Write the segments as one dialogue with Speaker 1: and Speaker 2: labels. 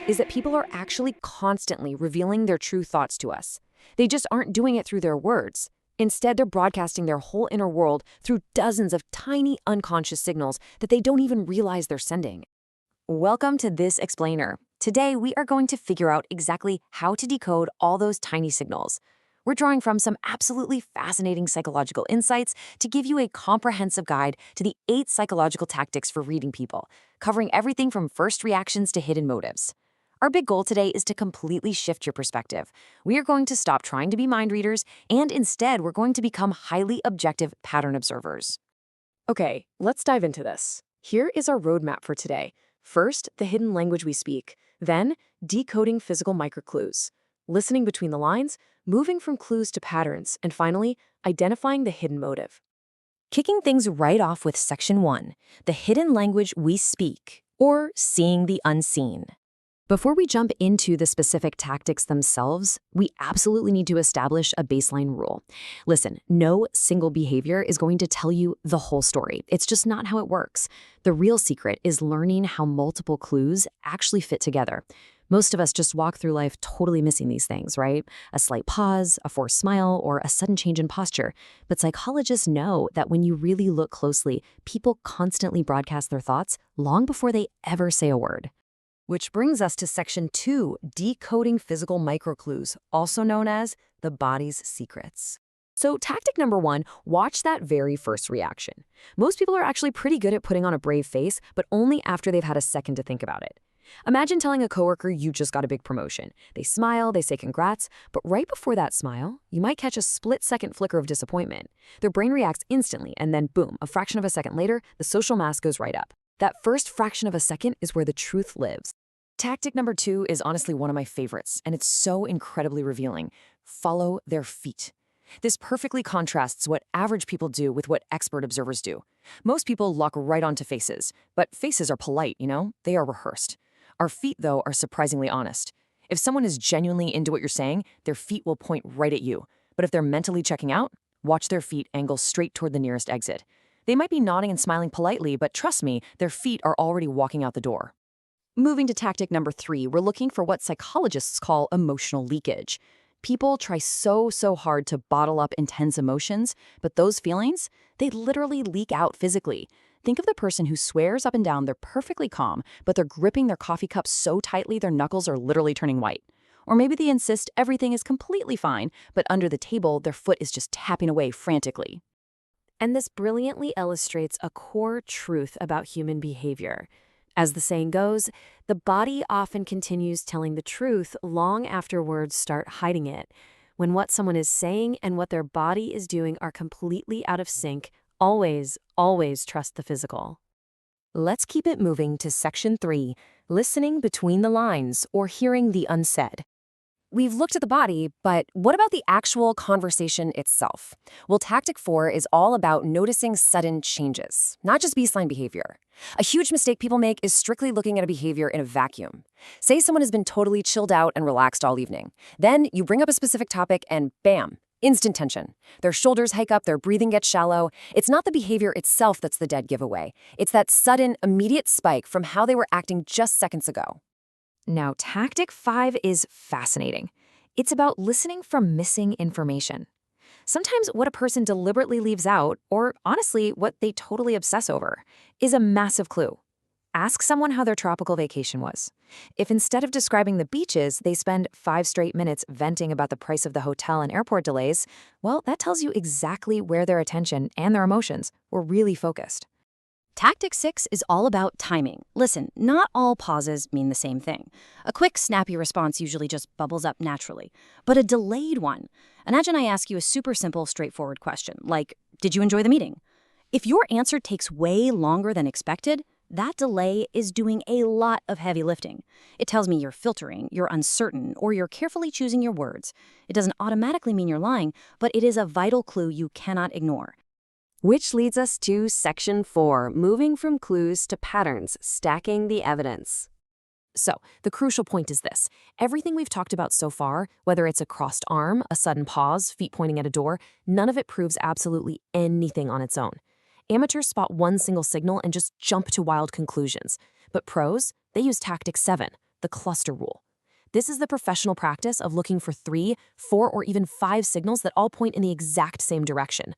Speaker 1: is that people are actually constantly revealing their true thoughts to us. They just aren't doing it through their words. Instead, they're broadcasting their whole inner world through dozens of tiny unconscious signals that they don't even realize they're sending. Welcome to This Explainer. Today, we are going to figure out exactly how to decode all those tiny signals. We're drawing from some absolutely fascinating psychological insights to give you a comprehensive guide to the 8 psychological tactics for reading people, covering everything from first reactions to hidden motives. Our big goal today is to completely shift your perspective. We are going to stop trying to be mind readers, and instead, we're going to become highly objective pattern observers.
Speaker 2: Okay, let's dive into this. Here is our roadmap for today. First, the hidden language we speak. Then, decoding physical microclues. Listening between the lines, moving from clues to patterns, and finally, identifying the hidden motive.
Speaker 1: Kicking things right off with Section 1, the hidden language we speak, or seeing the unseen. Before we jump into the specific tactics themselves, we absolutely need to establish a baseline rule. Listen, no single behavior is going to tell you the whole story. It's just not how it works. The real secret is learning how multiple clues actually fit together. Most of us just walk through life totally missing these things, right? A slight pause, a forced smile, or a sudden change in posture. But psychologists know that when you really look closely, people constantly broadcast their thoughts long before they ever say a word. Which brings us to Section 2, decoding physical microclues, also known as the body's secrets. So tactic number 1, watch that very first reaction. Most people are actually pretty good at putting on a brave face, but only after they've had a second to think about it. Imagine telling a coworker you just got a big promotion. They smile, they say congrats, but right before that smile, you might catch a split-second flicker of disappointment. Their brain reacts instantly, and then boom, a fraction of a second later, the social mask goes right up. That first fraction of a second is where the truth lives. Tactic number 2 is honestly one of my favorites, and it's so incredibly revealing. Follow their feet. This perfectly contrasts what average people do with what expert observers do. Most people lock right onto faces, but faces are polite, They are rehearsed. Our feet, though, are surprisingly honest. If someone is genuinely into what you're saying, their feet will point right at you. But if they're mentally checking out, watch their feet angle straight toward the nearest exit. They might be nodding and smiling politely, but trust me, their feet are already walking out the door. Moving to tactic number 3, we're looking for what psychologists call emotional leakage. People try so hard to bottle up intense emotions, but those feelings, they literally leak out physically. Think of the person who swears up and down they're perfectly calm, but they're gripping their coffee cup so tightly their knuckles are literally turning white. Or maybe they insist everything is completely fine, but under the table, their foot is just tapping away frantically. And this brilliantly illustrates a core truth about human behavior. As the saying goes, the body often continues telling the truth long after words start hiding it. When what someone is saying and what their body is doing are completely out of sync, always trust the physical. Let's keep it moving to Section 3, listening between the lines or hearing the unsaid. We've looked at the body, but what about the actual conversation itself? Well, tactic 4 is all about noticing sudden changes, not just baseline behavior. A huge mistake people make is strictly looking at a behavior in a vacuum. Say someone has been totally chilled out and relaxed all evening. Then you bring up a specific topic and bam, instant tension. Their shoulders hike up, their breathing gets shallow. It's not the behavior itself that's the dead giveaway. It's that sudden, immediate spike from how they were acting just seconds ago. Now, tactic 5 is fascinating. It's about listening for missing information. Sometimes what a person deliberately leaves out, or honestly, what they totally obsess over, is a massive clue. Ask someone how their tropical vacation was. If instead of describing the beaches, they spend 5 straight minutes venting about the price of the hotel and airport delays, well, that tells you exactly where their attention and their emotions were really focused.
Speaker 3: Tactic 6 is all about timing. Listen, not all pauses mean the same thing. A quick, snappy response usually just bubbles up naturally. But a delayed one. Imagine I ask you a super simple, straightforward question, like, did you enjoy the meeting? If your answer takes way longer than expected, that delay is doing a lot of heavy lifting. It tells me you're filtering, you're uncertain, or you're carefully choosing your words. It doesn't automatically mean you're lying, but it is a vital clue you cannot ignore.
Speaker 1: Which leads us to Section 4, moving from clues to patterns, stacking the evidence. So, the crucial point is this. Everything we've talked about so far, whether it's a crossed arm, a sudden pause, feet pointing at a door, none of it proves absolutely anything on its own. Amateurs spot one single signal and just jump to wild conclusions. But pros, they use tactic 7, the cluster rule. This is the professional practice of looking for 3, 4, or even 5 signals that all point in the exact same direction.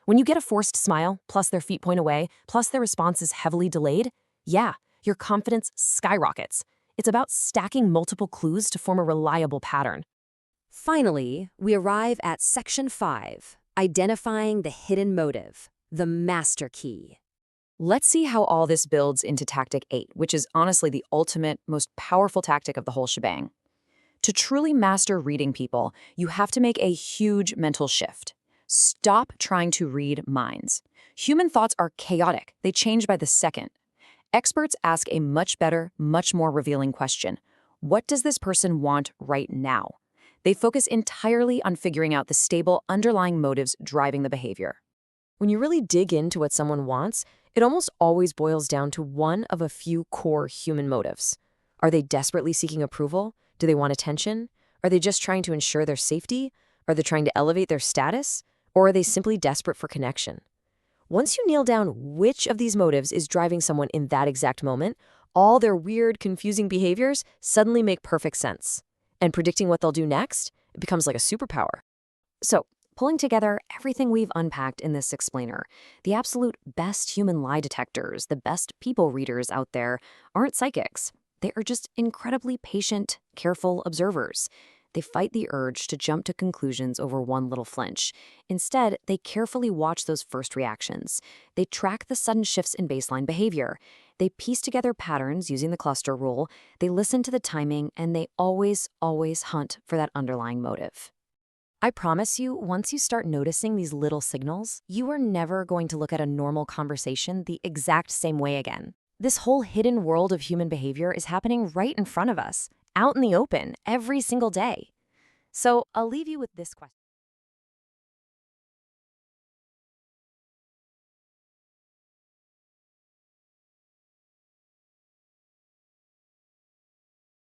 Speaker 1: When you get a forced smile, plus their feet point away, plus their response is heavily delayed, yeah, your confidence skyrockets. It's about stacking multiple clues to form a reliable pattern.
Speaker 3: Finally, we arrive at Section 5, identifying the hidden motive, the master key.
Speaker 1: Let's see how all this builds into Tactic 8, which is honestly the ultimate, most powerful tactic of the whole shebang. To truly master reading people, you have to make a huge mental shift. Stop trying to read minds. Human thoughts are chaotic. They change by the second. Experts ask a much better, much more revealing question. What does this person want right now? They focus entirely on figuring out the stable underlying motives driving the behavior.
Speaker 2: When you really dig into what someone wants, it almost always boils down to one of a few core human motives. Are they desperately seeking approval? Do they want attention? Are they just trying to ensure their safety? Are they trying to elevate their status? Or are they simply desperate for connection? Once you nail down which of these motives is driving someone in that exact moment, all their weird, confusing behaviors suddenly make perfect sense. And predicting what they'll do next, it becomes like a superpower.
Speaker 1: So, pulling together everything we've unpacked in this explainer, the absolute best human lie detectors, the best people readers out there, aren't psychics. They are just incredibly patient, careful observers. They fight the urge to jump to conclusions over one little flinch. Instead, they carefully watch those first reactions. They track the sudden shifts in baseline behavior. They piece together patterns using the cluster rule. They listen to the timing, and they always hunt for that underlying motive. I promise you, once you start noticing these little signals, you are never going to look at a normal conversation the exact same way again. This whole hidden world of human behavior is happening right in front of us, out in the open, every single day. So I'll leave you with this question.